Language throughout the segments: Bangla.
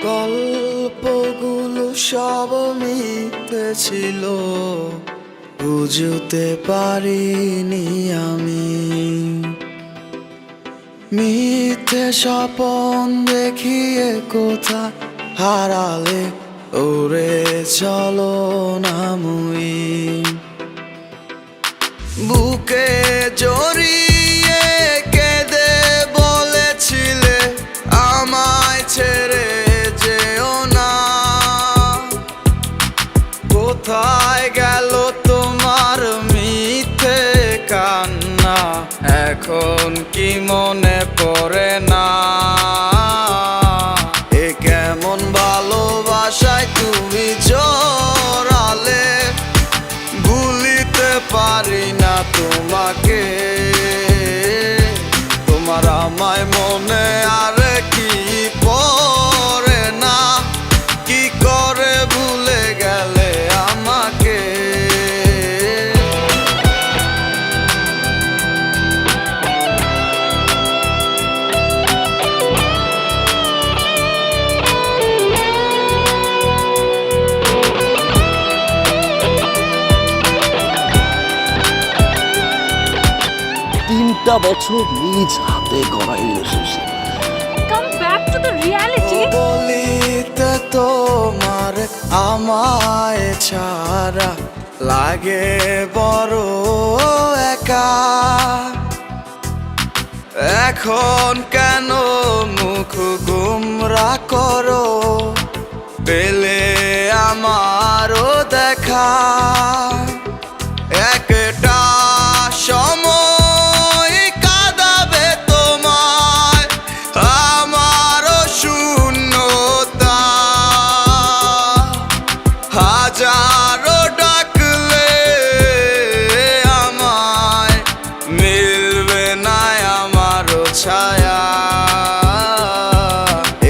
গল্পগুলো সব মিথ্যে ছিল, বুঝতে পারিনি আমি। মিথ্যে স্বপন দেখিয়ে কোথা হারালে ওরে চলো না মুই। বুকে জড়িয়ে কেঁদে বলেছিলে আমায় ছেড়ে যেও না। কোথায় গেল তোমার মিথ্যে কান্না, এখন কি মনে পড়ে না? এ কেমন ভালোবাসায় তুমি জড়ালে, ভুলিতে পারি না তোমাকে। তোমার আমায় মনে আর কি পড়ে না, কি করে ভুলে গেলে আমাকে। তিনটা বছর নিজ হাতে গড়া relationship. Come back to the reality. বলিতে তোমার আমায় ছাড়া লাগে বড় একা। এখন কেন মুখ গুমরা করো, পেলে আমারও দেখা। একটা সময় কাঁদাবে তোমায় আমারও শূন্যতা। হাজারো ডাকলে আমায় মিলবে না আমারও ছায়া।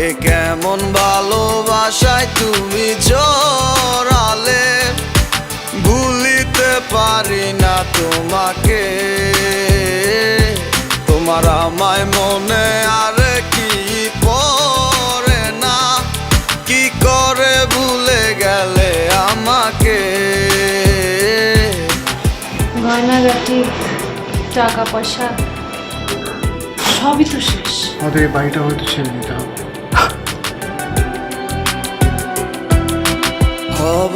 এ কেমন ভালোবাসায় তুমি জড়ালে, ভুলিতে পারি না তোমাকে। তোমার আমায় মনে আর কি পড়ে না, কি করে ভুলে গেলে আমাকে। গয়নাগাটি, টাকা পয়সা সবই তো শেষ। আমাদের এই বাড়িটা হয়তো ছেড়ে দিতে হবে। হব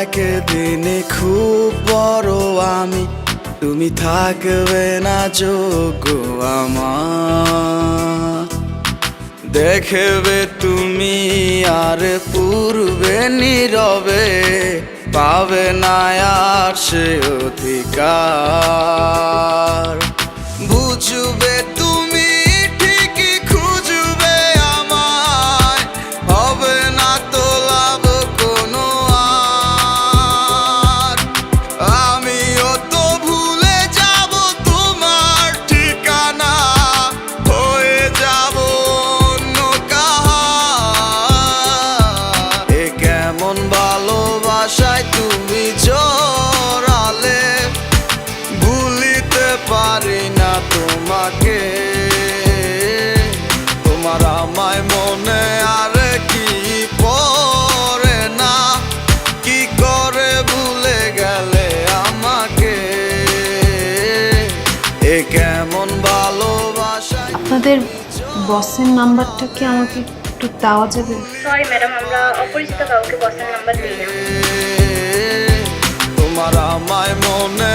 একদিন খুব বড় আমি, তুমি থাকবে না যোগ্য আমার। দেখবে তুমি আর পূর্বে নীরবে, পাবে না আর সে অধিকার। বুঝবে তুমি ঠিকই খুঁজবে আমায়, হবে না তো লাভ কোনো আর। আমিও তো ভুলে যাব তোমার ঠিকানা, হয়ে যাব অন্য কাহার। এ কেমন ভালোবাসায় তুমি জড়ালে, ভুলিতে পারি না তোমাকে। তোমার আমায় মনে আর কি পড়ে না, কি করে ভুলে গেলে আমাকে। এ কেমন ভালোবাসা। আপনাদের বসের নাম্বারটা কি আমাকে একটু দেওয়া যাবে? সরি ম্যাডাম, আমরা অপরিচিত কাউকে বসের নাম্বার দিই না। তোমার আমায় মনে